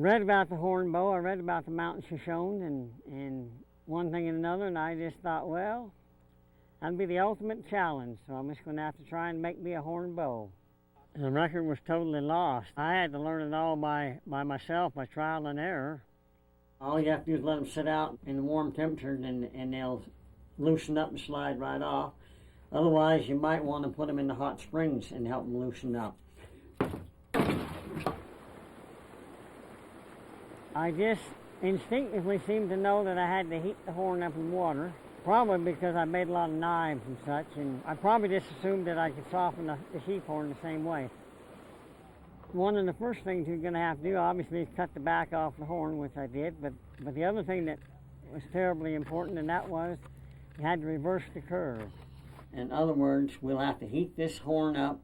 read about the horn bow, I read about the mountain Shoshone, and one thing and another, and I just thought, well, that'd be the ultimate challenge, so I'm just going to have to try and make me a horn bow. The record was totally lost. I had to learn it all by myself, by trial and error. All you have to do is let them sit out in the warm temperatures, and they'll loosen up and slide right off. Otherwise, you might want to put them in the hot springs and help them loosen up. I just instinctively seemed to know that I had to heat the horn up in water, probably because I made a lot of knives and such, and I probably just assumed that I could soften the sheep horn the same way. One of the first things you're going to have to do, obviously, is cut the back off the horn, which I did, but the other thing that was terribly important, and that was you had to reverse the curve. In other words, we'll have to heat this horn up,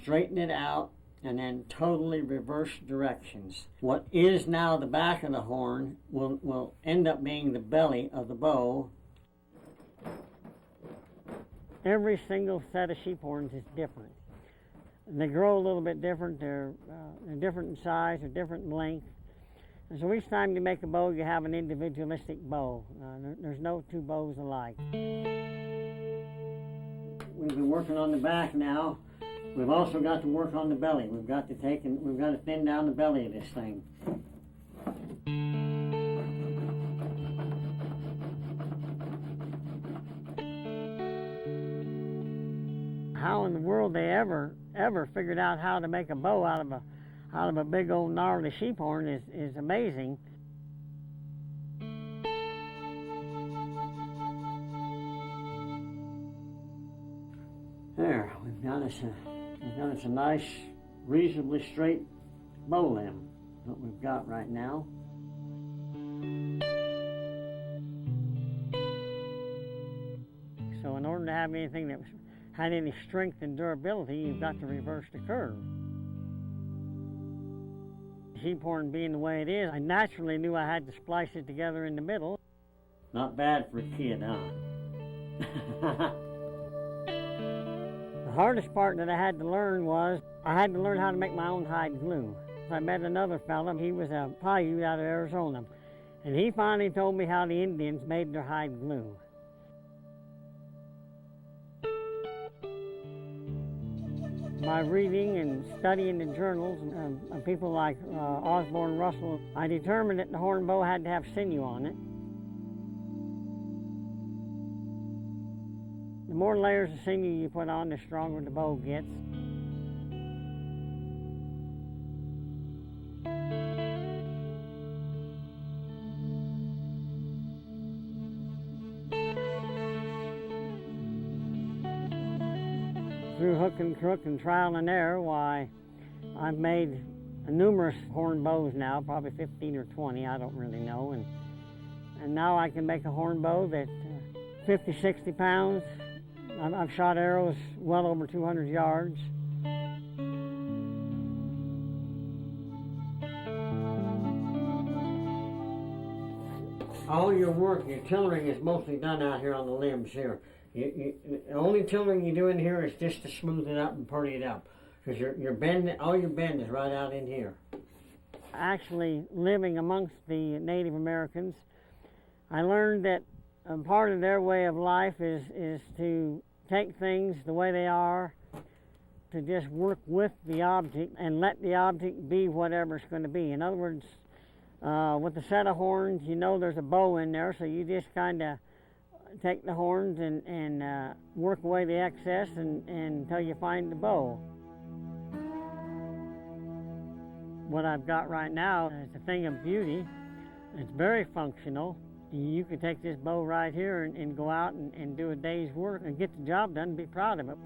straighten it out, and then totally reverse directions. What is now the back of the horn will end up being the belly of the bow. Every single set of sheep horns is different. They grow a little bit different. They're different in size, they're different in length. And so each time you make a bow, you have an individualistic bow. There's no two bows alike. We've been working on the back now. We've also got to work on the belly. We've got to thin down the belly of this thing. How in the world they ever figured out how to make a bow out of a big old gnarly sheep horn is amazing. There, we've got us a nice, reasonably straight bow limb, what we've got right now. So in order to have anything that had any strength and durability, you've got to reverse the curve. Sheep horn being the way it is, I naturally knew I had to splice it together in the middle. Not bad for a kid, huh? The hardest part that I had to learn was I had to learn how to make my own hide glue. I met another fella, he was a Paiute out of Arizona, and he finally told me how the Indians made their hide glue. By reading and studying the journals of people like Osborne Russell, I determined that the horn bow had to have sinew on it. The more layers of sinew you put on, the stronger the bow gets. Through hook and crook and trial and error, why, I've made numerous horn bows now, probably 15 or 20, I don't really know. And now I can make a horn bow that's 50, 60 pounds. I've shot arrows well over 200 yards. All your work, your tillering is mostly done out here on the limbs here. The only tillering you do in here is just to smooth it up and purdy it up. Because all your bend is right out in here. Actually, living amongst the Native Americans, I learned that part of their way of life is to take things the way they are, to just work with the object and let the object be whatever it's going to be. In other words, with a set of horns, you know there's a bow in there, so you just kind of take the horns and work away the excess until you find the bow. What I've got right now is a thing of beauty. It's very functional. You could take this bow right here and go out and do a day's work and get the job done and be proud of it.